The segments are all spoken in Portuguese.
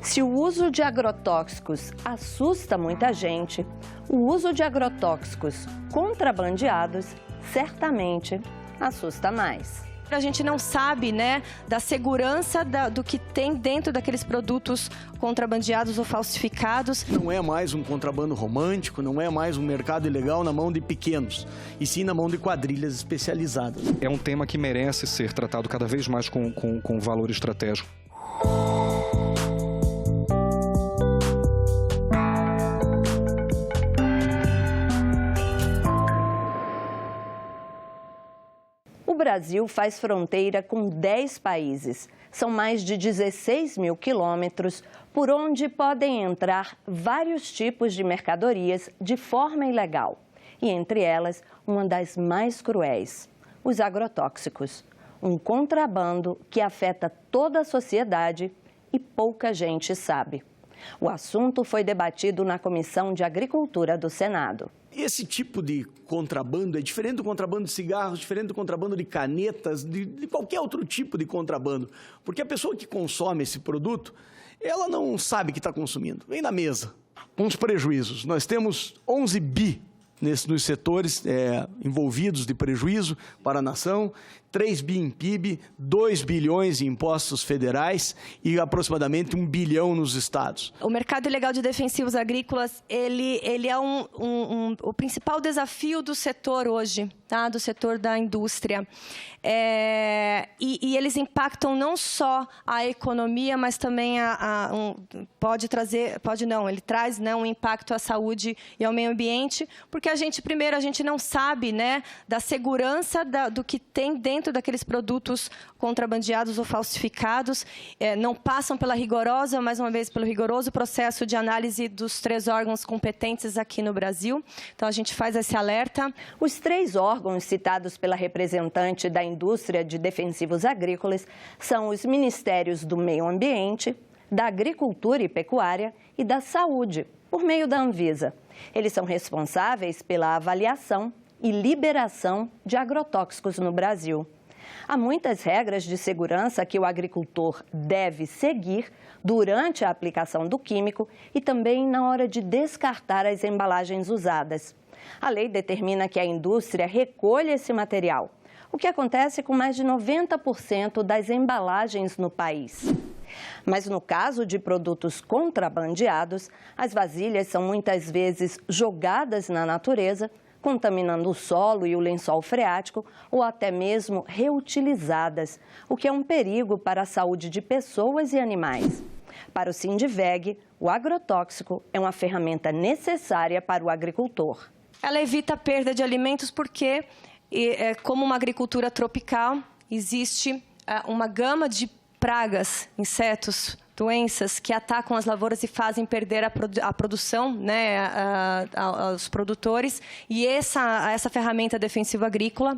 Se o uso de agrotóxicos assusta muita gente, o uso de agrotóxicos contrabandeados certamente assusta mais. A gente não sabe, né, da segurança do que tem dentro daqueles produtos contrabandeados ou falsificados. Não é mais um contrabando romântico, não é mais um mercado ilegal na mão de pequenos, e sim na mão de quadrilhas especializadas. É um tema que merece ser tratado cada vez mais com valor estratégico. O Brasil faz fronteira com 10 países. São mais de 16 mil quilômetros por onde podem entrar vários tipos de mercadorias de forma ilegal. E entre elas, uma das mais cruéis, os agrotóxicos. Um contrabando que afeta toda a sociedade e pouca gente sabe. O assunto foi debatido na Comissão de Agricultura do Senado. Esse tipo de contrabando é diferente do contrabando de cigarros, diferente do contrabando de canetas, de qualquer outro tipo de contrabando. Porque a pessoa que consome esse produto, ela não sabe que está consumindo. Vem na mesa, com os prejuízos. Nós temos 11 bi nos setores envolvidos de prejuízo para a nação, 3 bi em PIB, 2 bilhões em impostos federais e aproximadamente 1 bilhão nos estados. O mercado ilegal de defensivos agrícolas, ele é o principal desafio do setor hoje, tá? Do setor da indústria. E eles impactam não só a economia, mas também ele traz, né, um impacto à saúde e ao meio ambiente, porque a gente não sabe, né, da segurança do que tem dentro daqueles produtos contrabandeados ou falsificados, não passam mais uma vez, pelo rigoroso processo de análise dos 3 órgãos competentes aqui no Brasil. Então, a gente faz esse alerta. Os 3 órgãos citados pela representante da indústria de defensivos agrícolas são os Ministérios do Meio Ambiente, da Agricultura e Pecuária e da Saúde, por meio da Anvisa. Eles são responsáveis pela avaliação e liberação de agrotóxicos no Brasil. Há muitas regras de segurança que o agricultor deve seguir durante a aplicação do químico e também na hora de descartar as embalagens usadas. A lei determina que a indústria recolha esse material, o que acontece com mais de 90% das embalagens no país. Mas no caso de produtos contrabandeados, as vasilhas são muitas vezes jogadas na natureza, contaminando o solo e o lençol freático ou até mesmo reutilizadas, o que é um perigo para a saúde de pessoas e animais. Para o Sindiveg, o agrotóxico é uma ferramenta necessária para o agricultor. Ela evita a perda de alimentos porque, como uma agricultura tropical, existe uma gama de pragas, insetos, doenças que atacam as lavouras e fazem perder a produção, né, aos produtores. E essa ferramenta defensiva agrícola,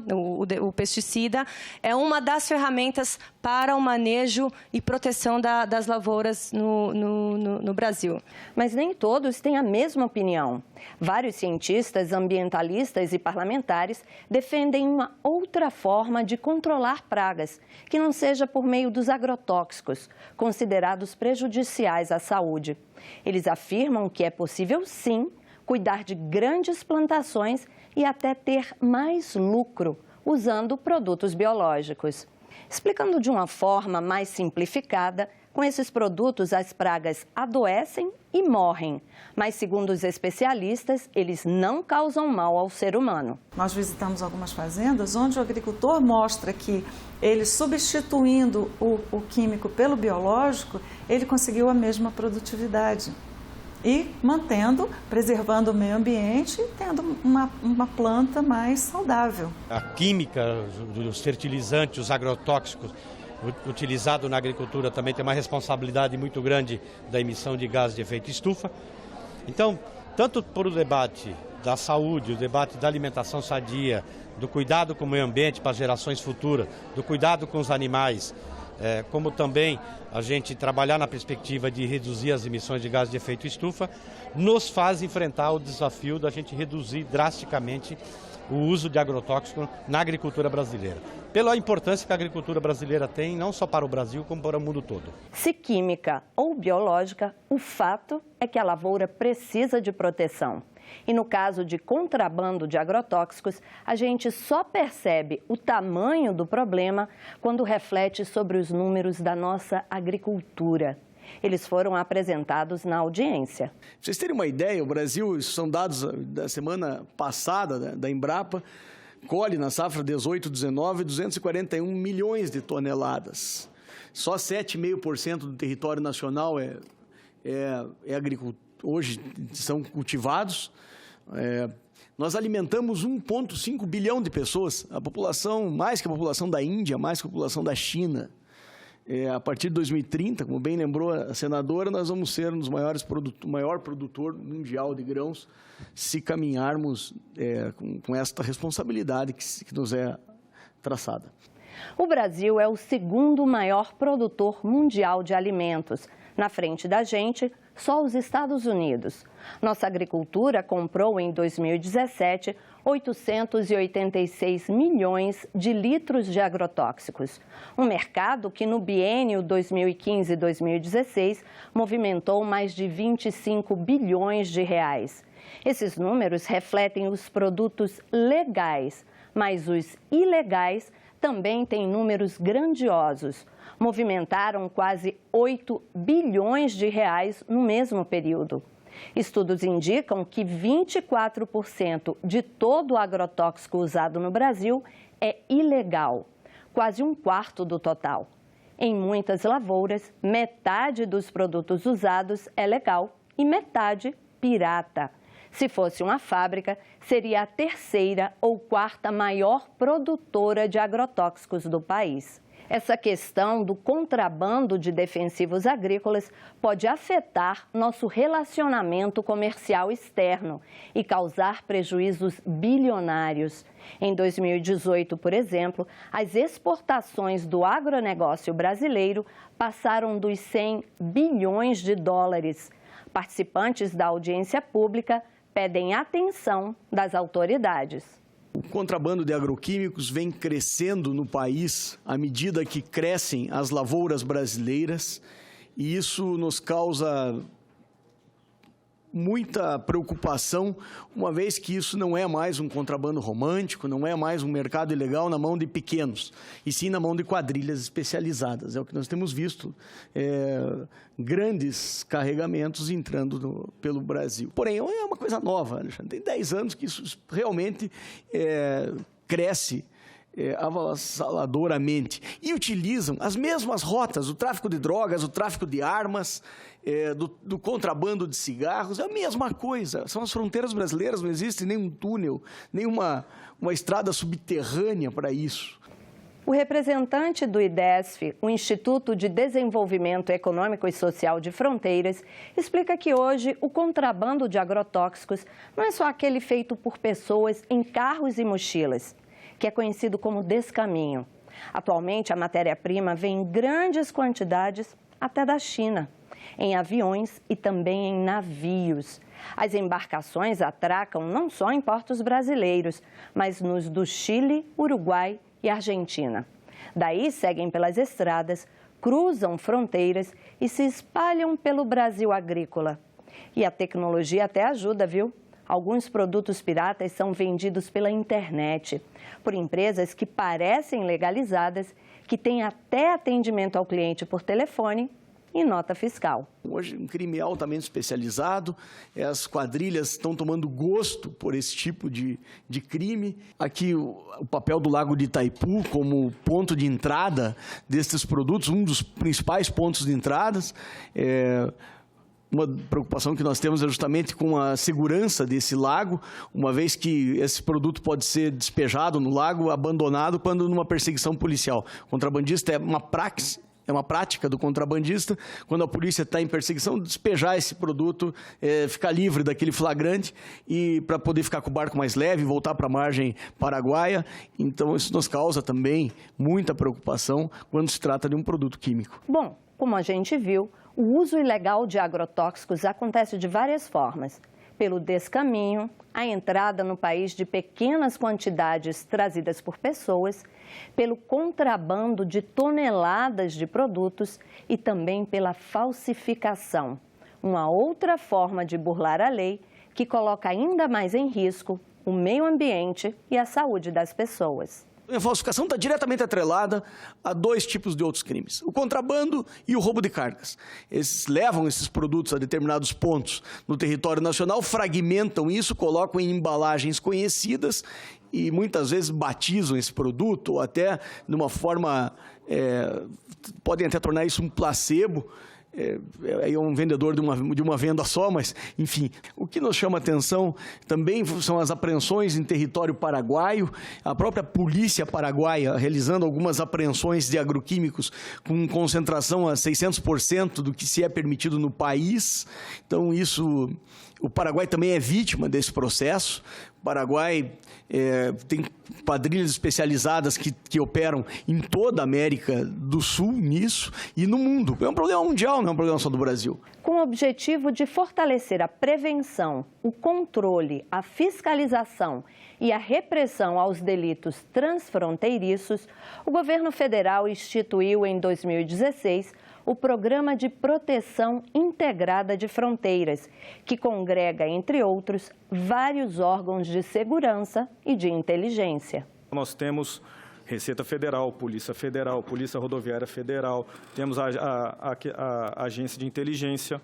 o pesticida, é uma das ferramentas para o manejo e proteção das lavouras no Brasil. Mas nem todos têm a mesma opinião. Vários cientistas, ambientalistas e parlamentares defendem uma outra forma de controlar pragas, que não seja por meio dos agrotóxicos, considerados prejudiciais à saúde. Eles afirmam que é possível, sim, cuidar de grandes plantações e até ter mais lucro usando produtos biológicos. Explicando de uma forma mais simplificada, com esses produtos as pragas adoecem e morrem, mas segundo os especialistas, eles não causam mal ao ser humano. Nós visitamos algumas fazendas onde o agricultor mostra que ele, substituindo o químico pelo biológico, ele conseguiu a mesma produtividade. E preservando o meio ambiente e tendo uma planta mais saudável. A química, os fertilizantes, os agrotóxicos utilizados na agricultura também tem uma responsabilidade muito grande da emissão de gases de efeito estufa. Então, tanto por o debate da saúde, o debate da alimentação sadia, do cuidado com o meio ambiente para as gerações futuras, do cuidado com os animais, como também a gente trabalhar na perspectiva de reduzir as emissões de gases de efeito estufa, nos faz enfrentar o desafio da gente reduzir drasticamente o uso de agrotóxicos na agricultura brasileira, pela importância que a agricultura brasileira tem, não só para o Brasil, como para o mundo todo. Se química ou biológica, o fato é que a lavoura precisa de proteção. E no caso de contrabando de agrotóxicos, a gente só percebe o tamanho do problema quando reflete sobre os números da nossa agricultura. Eles foram apresentados na audiência. Pra vocês terem uma ideia, o Brasil, isso são dados da semana passada, da Embrapa, colhe na safra 18-19 241 milhões de toneladas. Só 7,5% do território nacional é agricultura. Hoje são cultivados. Nós alimentamos 1,5 bilhão de pessoas, a população, mais que a população da Índia, mais que a população da China. A partir de 2030, como bem lembrou a senadora, nós vamos ser um dos o maior produtor mundial de grãos, se caminharmos com esta responsabilidade que nos é traçada. O Brasil é o segundo maior produtor mundial de alimentos. Na frente da gente, só os Estados Unidos. Nossa agricultura comprou em 2017 886 milhões de litros de agrotóxicos. Um mercado que no biênio 2015-2016 movimentou mais de 25 bilhões de reais. Esses números refletem os produtos legais, mas os ilegais também têm números grandiosos. Movimentaram quase 8 bilhões de reais no mesmo período. Estudos indicam que 24% de todo o agrotóxico usado no Brasil é ilegal, quase um quarto do total. Em muitas lavouras, metade dos produtos usados é legal e metade pirata. Se fosse uma fábrica, seria a terceira ou quarta maior produtora de agrotóxicos do país. Essa questão do contrabando de defensivos agrícolas pode afetar nosso relacionamento comercial externo e causar prejuízos bilionários. Em 2018, por exemplo, as exportações do agronegócio brasileiro passaram dos 100 bilhões de dólares. Participantes da audiência pública pedem atenção das autoridades. O contrabando de agroquímicos vem crescendo no país à medida que crescem as lavouras brasileiras e isso nos causa muita preocupação, uma vez que isso não é mais um contrabando romântico, não é mais um mercado ilegal na mão de pequenos, e sim na mão de quadrilhas especializadas. É o que nós temos visto, grandes carregamentos entrando pelo Brasil. Porém, é uma coisa nova, Alexandre. Tem 10 anos que isso realmente cresce avassaladoramente e utilizam as mesmas rotas, o tráfico de drogas, o tráfico de armas, do contrabando de cigarros, é a mesma coisa. São as fronteiras brasileiras, não existe nenhum túnel, nenhuma estrada subterrânea para isso. O representante do IDESF, o Instituto de Desenvolvimento Econômico e Social de Fronteiras, explica que hoje o contrabando de agrotóxicos não é só aquele feito por pessoas em carros e mochilas, que é conhecido como descaminho. Atualmente, a matéria-prima vem em grandes quantidades até da China, em aviões e também em navios. As embarcações atracam não só em portos brasileiros, mas nos do Chile, Uruguai e Argentina. Daí seguem pelas estradas, cruzam fronteiras e se espalham pelo Brasil agrícola. E a tecnologia até ajuda, viu? Alguns produtos piratas são vendidos pela internet, por empresas que parecem legalizadas, que têm até atendimento ao cliente por telefone e nota fiscal. Hoje, um crime altamente especializado, as quadrilhas estão tomando gosto por esse tipo de crime. Aqui, o papel do Lago de Itaipu como ponto de entrada desses produtos, um dos principais pontos de entradas. Uma preocupação que nós temos é justamente com a segurança desse lago, uma vez que esse produto pode ser despejado no lago, abandonado, quando numa perseguição policial. O contrabandista é uma praxe É uma prática do contrabandista, quando a polícia está em perseguição, despejar esse produto, ficar livre daquele flagrante e para poder ficar com o barco mais leve, voltar para a margem paraguaia. Então, isso nos causa também muita preocupação quando se trata de um produto químico. Bom, como a gente viu, o uso ilegal de agrotóxicos acontece de várias formas. Pelo descaminho, a entrada no país de pequenas quantidades trazidas por pessoas, pelo contrabando de toneladas de produtos e também pela falsificação, uma outra forma de burlar a lei que coloca ainda mais em risco o meio ambiente e a saúde das pessoas. A falsificação está diretamente atrelada a dois tipos de outros crimes, o contrabando e o roubo de cargas. Eles levam esses produtos a determinados pontos no território nacional, fragmentam isso, colocam em embalagens conhecidas e muitas vezes batizam esse produto ou até de uma forma, podem até tornar isso um placebo. É um vendedor de uma venda só, mas, enfim. O que nos chama atenção também são as apreensões em território paraguaio, a própria polícia paraguaia realizando algumas apreensões de agroquímicos com concentração a 600% do que se é permitido no país. Então, o Paraguai também é vítima desse processo. O Paraguai tem quadrilhas especializadas que operam em toda a América do Sul nisso e no mundo. É um problema mundial, não é um problema só do Brasil. Com o objetivo de fortalecer a prevenção, o controle, a fiscalização e a repressão aos delitos transfronteiriços, o governo federal instituiu em 2016 o Programa de Proteção Integrada de Fronteiras, que congrega, entre outros, vários órgãos de segurança e de inteligência. Nós temos Receita Federal, Polícia Rodoviária Federal, temos a Agência de Inteligência,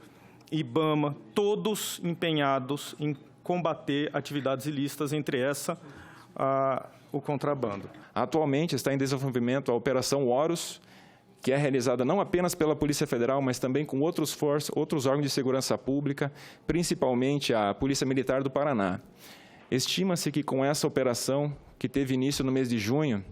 IBAMA, todos empenhados em combater atividades ilícitas, entre essa o contrabando. Atualmente está em desenvolvimento a Operação Horus, que é realizada não apenas pela Polícia Federal, mas também com outros órgãos de segurança pública, principalmente a Polícia Militar do Paraná. Estima-se que com essa operação, que teve início no mês de junho,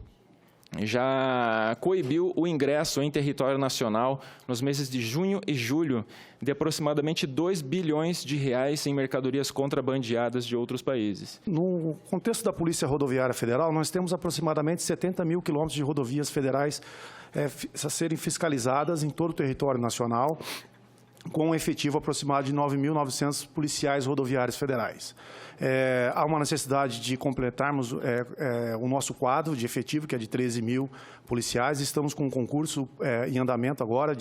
já coibiu o ingresso em território nacional nos meses de junho e julho de aproximadamente 2 bilhões de reais em mercadorias contrabandeadas de outros países. No contexto da Polícia Rodoviária Federal, nós temos aproximadamente 70 mil quilômetros de rodovias federais a serem fiscalizadas em todo o território nacional, com um efetivo aproximado de 9.900 policiais rodoviários federais. Há uma necessidade de completarmos o nosso quadro de efetivo, que é de 13 mil policiais. Estamos com um concurso em andamento agora,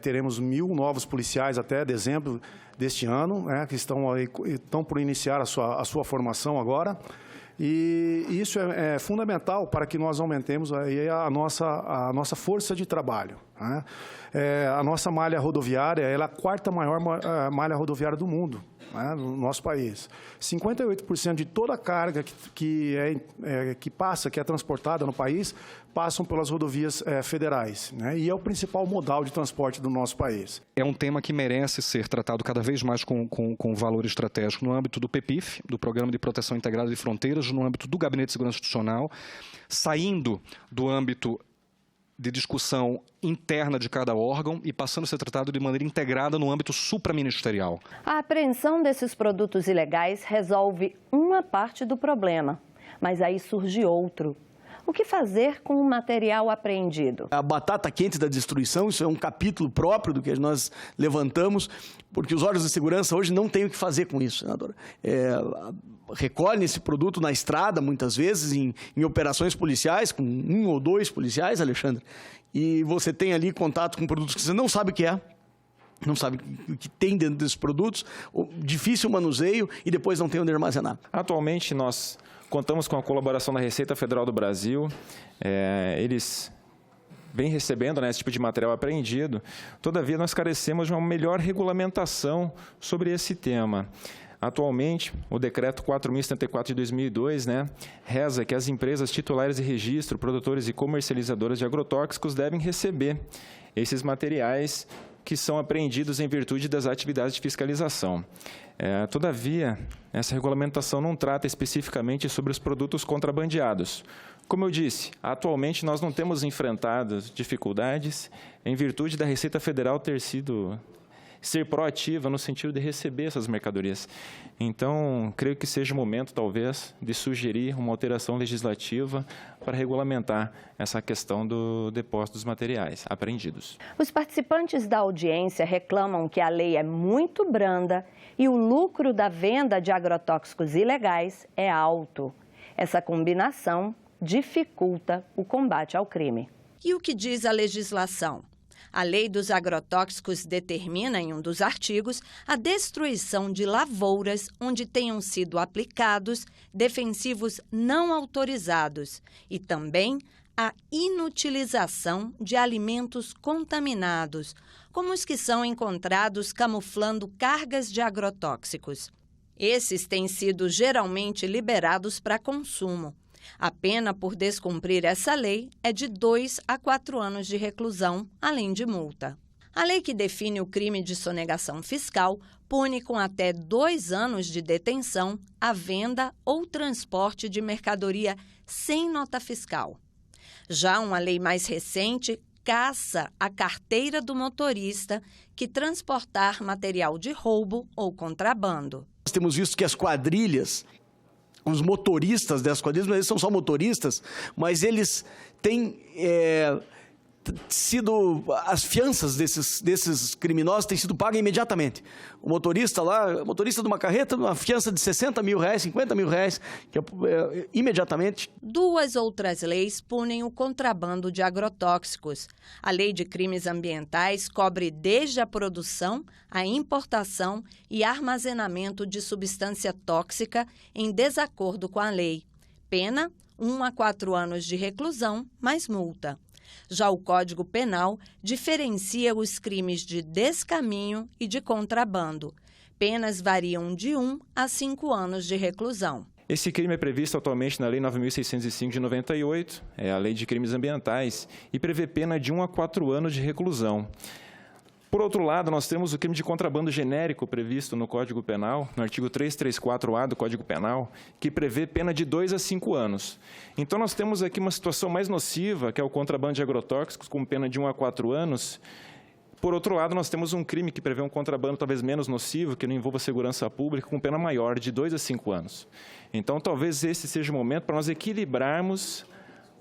teremos 1.000 novos policiais até dezembro deste ano, que estão por iniciar a sua formação agora. E isso é fundamental para que nós aumentemos aí a nossa força de trabalho. A nossa malha rodoviária ela é a quarta maior malha rodoviária do mundo, no nosso país. 58% de toda a carga que é transportada no país, passam pelas rodovias federais, e é o principal modal de transporte do nosso país. É um tema que merece ser tratado cada vez mais com valor estratégico no âmbito do PEPIF, do Programa de Proteção Integrada de Fronteiras, no âmbito do Gabinete de Segurança Institucional, saindo do âmbito de discussão interna de cada órgão e passando a ser tratado de maneira integrada no âmbito supraministerial. A apreensão desses produtos ilegais resolve uma parte do problema, mas aí surge outro. O que fazer com o material apreendido? A batata quente da destruição, isso é um capítulo próprio do que nós levantamos, porque os órgãos de segurança hoje não têm o que fazer com isso, senadora. Recolhem esse produto na estrada, muitas vezes, em operações policiais, com 1 ou 2 policiais, Alexandre, e você tem ali contato com produtos que você não sabe o que é, não sabe o que tem dentro desses produtos, difícil manuseio e depois não tem onde armazenar. Atualmente, nós contamos com a colaboração da Receita Federal do Brasil. Eles vêm recebendo esse tipo de material apreendido. Todavia, nós carecemos de uma melhor regulamentação sobre esse tema. Atualmente, o Decreto 4.074 de 2002 reza que as empresas titulares de registro, produtores e comercializadoras de agrotóxicos devem receber esses materiais que são apreendidos em virtude das atividades de fiscalização. Todavia, essa regulamentação não trata especificamente sobre os produtos contrabandeados, Como eu disse, atualmente nós não temos enfrentado dificuldades em virtude da Receita Federal ser proativa no sentido de receber essas mercadorias. Então, creio que seja o momento, talvez, de sugerir uma alteração legislativa para regulamentar essa questão do depósito dos materiais apreendidos. Os participantes da audiência reclamam que a lei é muito branda e o lucro da venda de agrotóxicos ilegais é alto. Essa combinação dificulta o combate ao crime. E o que diz a legislação? A lei dos agrotóxicos determina, em um dos artigos, a destruição de lavouras onde tenham sido aplicados defensivos não autorizados e também a inutilização de alimentos contaminados, como os que são encontrados camuflando cargas de agrotóxicos. Esses têm sido geralmente liberados para consumo. A pena por descumprir essa lei é de 2 a 4 anos de reclusão, além de multa. A lei que define o crime de sonegação fiscal pune com até 2 anos de detenção a venda ou transporte de mercadoria sem nota fiscal. Já uma lei mais recente caça a carteira do motorista que transportar material de roubo ou contrabando. Nós temos visto que as quadrilhas, os motoristas dessas quadrilhas, eles são só motoristas, mas eles têm sido, as fianças desses criminosos têm sido pagas imediatamente. O motorista lá, motorista de uma carreta, uma fiança de 60 mil reais, 50 mil reais, que imediatamente. 2 outras leis punem o contrabando de agrotóxicos. A Lei de Crimes Ambientais cobre desde a produção, a importação e armazenamento de substância tóxica em desacordo com a lei. Pena, 1 a 4 anos de reclusão, mais multa. Já o Código Penal diferencia os crimes de descaminho e de contrabando. Penas variam de 1 a 5 anos de reclusão. Esse crime é previsto atualmente na Lei 9.605 de 98, é a Lei de Crimes Ambientais, e prevê pena de 1 a 4 anos de reclusão. Por outro lado, nós temos o crime de contrabando genérico previsto no Código Penal, no artigo 334-A do Código Penal, que prevê pena de 2 a 5 anos. Então, nós temos aqui uma situação mais nociva, que é o contrabando de agrotóxicos, com pena de 1 a 4 anos. Por outro lado, nós temos um crime que prevê um contrabando talvez menos nocivo, que não envolva segurança pública, com pena maior, de 2 a 5 anos. Então, talvez esse seja o momento para nós equilibrarmos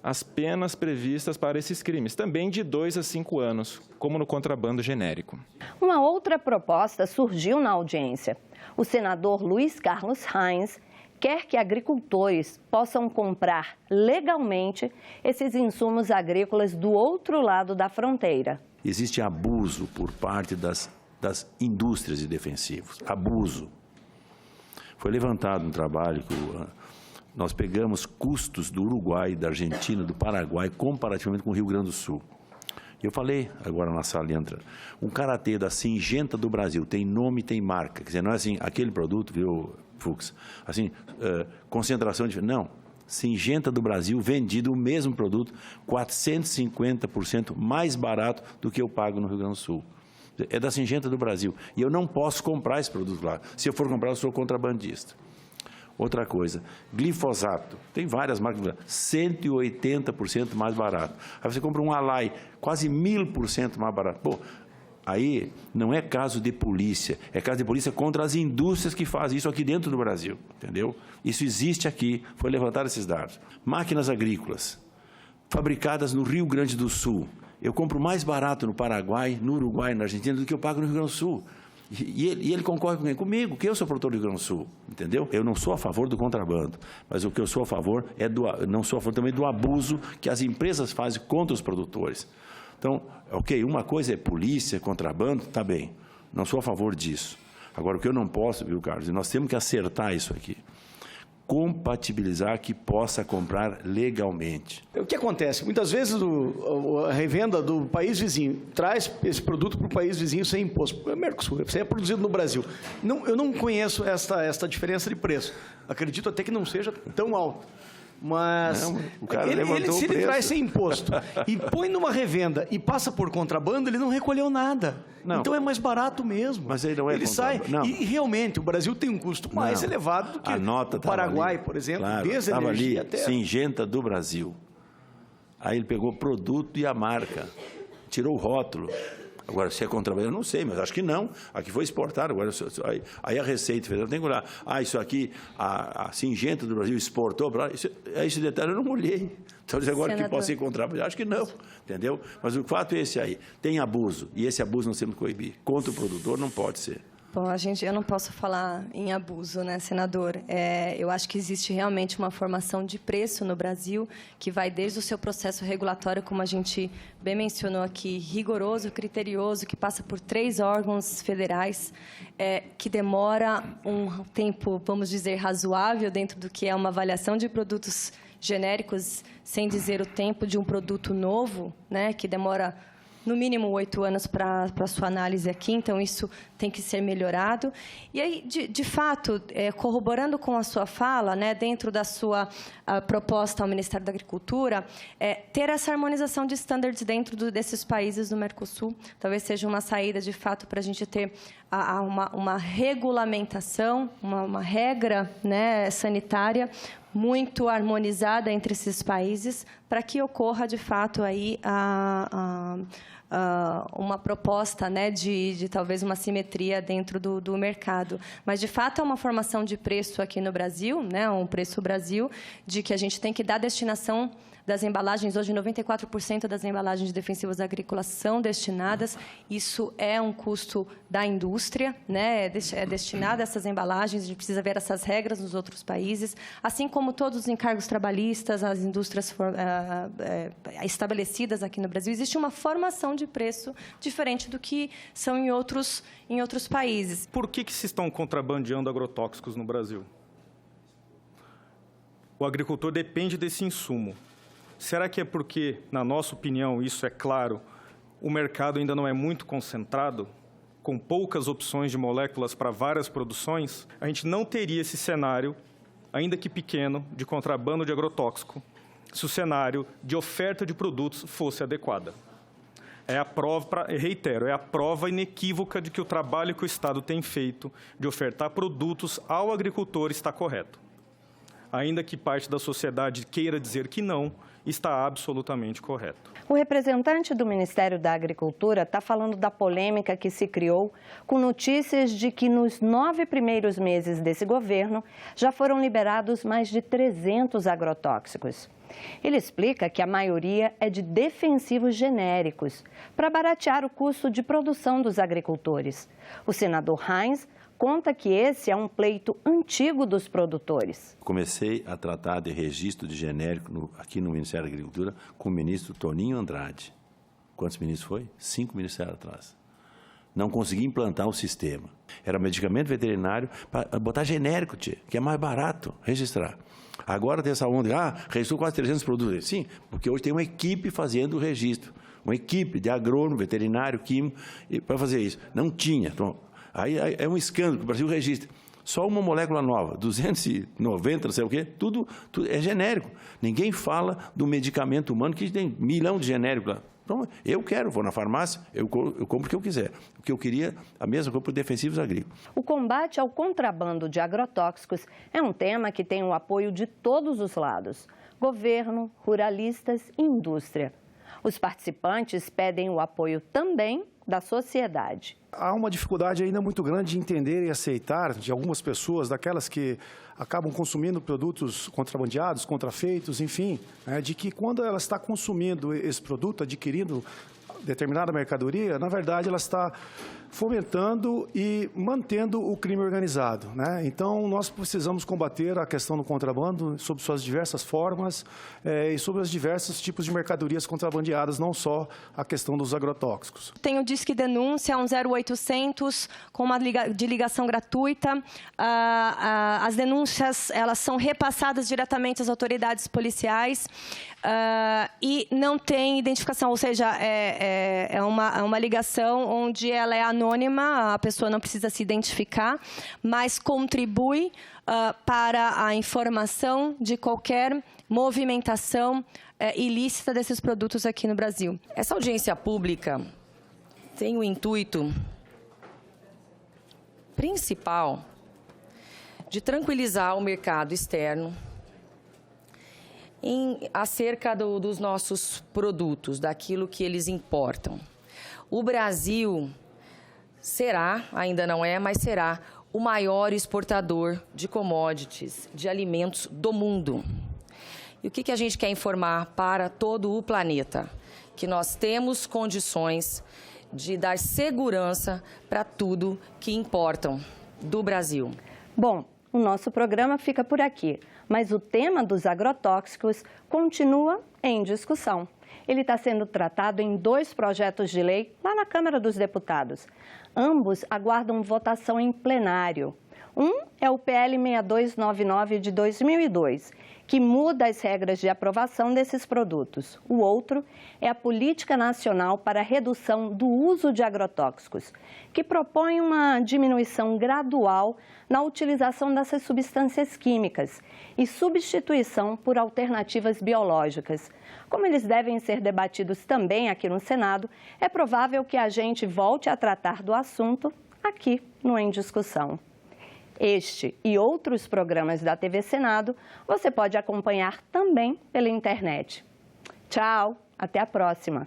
as penas previstas para esses crimes, também de 2 a 5 anos, como no contrabando genérico. Uma outra proposta surgiu na audiência. O senador Luiz Carlos Reins quer que agricultores possam comprar legalmente esses insumos agrícolas do outro lado da fronteira. Existe abuso por parte das indústrias de defensivos. Abuso. Foi levantado um trabalho que nós pegamos custos do Uruguai, da Argentina, do Paraguai, comparativamente com o Rio Grande do Sul. Eu falei agora na sala, entra, um karatê da Singenta do Brasil, tem nome, tem marca, quer dizer, não é assim, aquele produto, viu, Fux, assim, concentração de... Não, Singenta do Brasil, vendido o mesmo produto, 450% mais barato do que eu pago no Rio Grande do Sul. É da Singenta do Brasil. E eu não posso comprar esse produto lá. Se eu for comprar, eu sou contrabandista. Outra coisa, glifosato, tem várias marcas, 180% mais barato. Aí você compra um Alai, quase 1000% mais barato. Pô, aí não é caso de polícia, é caso de polícia contra as indústrias que fazem isso aqui dentro do Brasil, entendeu? Isso existe aqui, foi levantado esses dados. Máquinas agrícolas, fabricadas no Rio Grande do Sul. Eu compro mais barato no Paraguai, no Uruguai, na Argentina, do que eu pago no Rio Grande do Sul. E ele concorre com quem? Comigo, que eu sou produtor do Rio Grande do Sul, entendeu? Eu não sou a favor do contrabando, mas o que eu sou a favor não sou a favor também do abuso que as empresas fazem contra os produtores. Então, ok, uma coisa é polícia, contrabando, tá bem, não sou a favor disso. Agora, o que eu não posso, viu, Carlos, e nós temos que acertar isso aqui, compatibilizar que possa comprar legalmente. O que acontece? Muitas vezes a revenda do país vizinho traz esse produto para o país vizinho sem imposto. É Mercosul, isso é produzido no Brasil. Eu não conheço esta diferença de preço. Acredito até que não seja tão alto. Mas Não, o cara se levantou o ele preço. traz sem imposto e põe numa revenda e passa por contrabando, ele não recolheu nada. Não. Então é mais barato mesmo. Mas aí não é ele sai contrabando. Não. E realmente o Brasil tem um custo mais Não. elevado do que A nota o Paraguai, ali, por exemplo, claro, desde a estava energia ali, até... Singenta do Brasil. Aí ele pegou o produto e a marca, tirou o rótulo. Agora, se é contrabando, eu não sei, mas acho que não. Aqui foi exportado. Agora, aí a Receita Federal tem que olhar. Isso aqui, a Singenta do Brasil exportou para lá. Esse detalhe eu não olhei. Então, agora Senador. que possa ser contrabando, acho que não. Entendeu? Mas o fato é esse aí. Tem abuso. E esse abuso nós temos que coibir. Contra o produtor não pode ser. Bom, eu não posso falar em abuso, né, senador? Eu acho que existe realmente uma formação de preço no Brasil que vai desde o seu processo regulatório, como a gente bem mencionou aqui, rigoroso, criterioso, que passa por 3 órgãos federais, que demora um tempo, vamos dizer, razoável dentro do que é uma avaliação de produtos genéricos, sem dizer o tempo de um produto novo, né, que demora no mínimo 8 anos para a sua análise aqui, então isso tem que ser melhorado. E aí, de fato, corroborando com a sua fala, né, dentro da sua proposta ao Ministério da Agricultura, ter essa harmonização de estándares dentro desses países do Mercosul, talvez seja uma saída, de fato, para a gente ter uma regulamentação, uma regra, né, sanitária muito harmonizada entre esses países, para que ocorra, de fato, aí uma proposta, né, de talvez uma simetria dentro do mercado. Mas, de fato, é uma formação de preço aqui no Brasil, né, um preço Brasil, de que a gente tem que dar destinação das embalagens. Hoje, 94% das embalagens de defensivos agrícolas são destinadas. Isso é um custo da indústria, né? É destinado a essas embalagens. A gente precisa ver essas regras nos outros países, assim como todos os encargos trabalhistas, as indústrias estabelecidas aqui no Brasil. Existe uma formação de preço diferente do que são em outros países. Por que se estão contrabandeando agrotóxicos no Brasil? O agricultor depende desse insumo. Será que é porque, na nossa opinião, isso é claro, o mercado ainda não é muito concentrado, com poucas opções de moléculas para várias produções? A gente não teria esse cenário, ainda que pequeno, de contrabando de agrotóxico, se o cenário de oferta de produtos fosse adequada. É a prova, reitero, é a prova inequívoca de que o trabalho que o Estado tem feito de ofertar produtos ao agricultor está correto. Ainda que parte da sociedade queira dizer que não, está absolutamente correto. O representante do Ministério da Agricultura está falando da polêmica que se criou com notícias de que nos 9 primeiros meses desse governo já foram liberados mais de 300 agrotóxicos. Ele explica que a maioria é de defensivos genéricos, para baratear o custo de produção dos agricultores. O senador Heinz conta que esse é um pleito antigo dos produtores. Comecei a tratar de registro de genérico aqui no Ministério da Agricultura com o ministro Toninho Andrade. Quantos ministros foi? 5 ministérios atrás. Não consegui implantar o sistema. Era medicamento veterinário para botar genérico, que é mais barato registrar. Agora tem essa onda, registrou quase 300 produtos. Sim, porque hoje tem uma equipe fazendo o registro. Uma equipe de agrônomo, veterinário, químico, para fazer isso. Não tinha. Então, aí é um escândalo que o Brasil registra. Só uma molécula nova, 290, não sei o quê, tudo é genérico. Ninguém fala do medicamento humano que tem 1 milhão de genéricos lá. Então, eu quero, vou na farmácia, eu compro o que eu quiser. O que eu queria, a mesma coisa para defensivos agrícolas. O combate ao contrabando de agrotóxicos é um tema que tem o apoio de todos os lados: governo, ruralistas e indústria. Os participantes pedem o apoio também da sociedade. Há uma dificuldade ainda muito grande de entender e aceitar de algumas pessoas, daquelas que acabam consumindo produtos contrabandeados, contrafeitos, enfim, de que quando ela está consumindo esse produto, adquirindo determinada mercadoria, na verdade ela está fomentando e mantendo o crime organizado, né? Então, nós precisamos combater a questão do contrabando sob suas diversas formas e sobre os diversos tipos de mercadorias contrabandeadas, não só a questão dos agrotóxicos. Tem o Disque Denúncia, um 0800, com uma ligação gratuita. As denúncias, elas são repassadas diretamente às autoridades policiais e não tem identificação, ou seja, é uma ligação onde ela é anônima. anônima, a pessoa não precisa se identificar, mas contribui para a informação de qualquer movimentação ilícita desses produtos aqui no Brasil. Essa audiência pública tem o intuito principal de tranquilizar o mercado externo acerca dos nossos produtos, daquilo que eles importam. O Brasil será, ainda não é, mas será o maior exportador de commodities, de alimentos do mundo. E o que a gente quer informar para todo o planeta? Que nós temos condições de dar segurança para tudo que importam do Brasil. Bom, o nosso programa fica por aqui, mas o tema dos agrotóxicos continua em discussão. Ele está sendo tratado em 2 projetos de lei lá na Câmara dos Deputados. Ambos aguardam votação em plenário. Um é o PL 6299 de 2002, que muda as regras de aprovação desses produtos. O outro é a Política Nacional para a Redução do Uso de Agrotóxicos, que propõe uma diminuição gradual na utilização dessas substâncias químicas e substituição por alternativas biológicas. Como eles devem ser debatidos também aqui no Senado, é provável que a gente volte a tratar do assunto aqui no Em Discussão. Este e outros programas da TV Senado você pode acompanhar também pela internet. Tchau, até a próxima!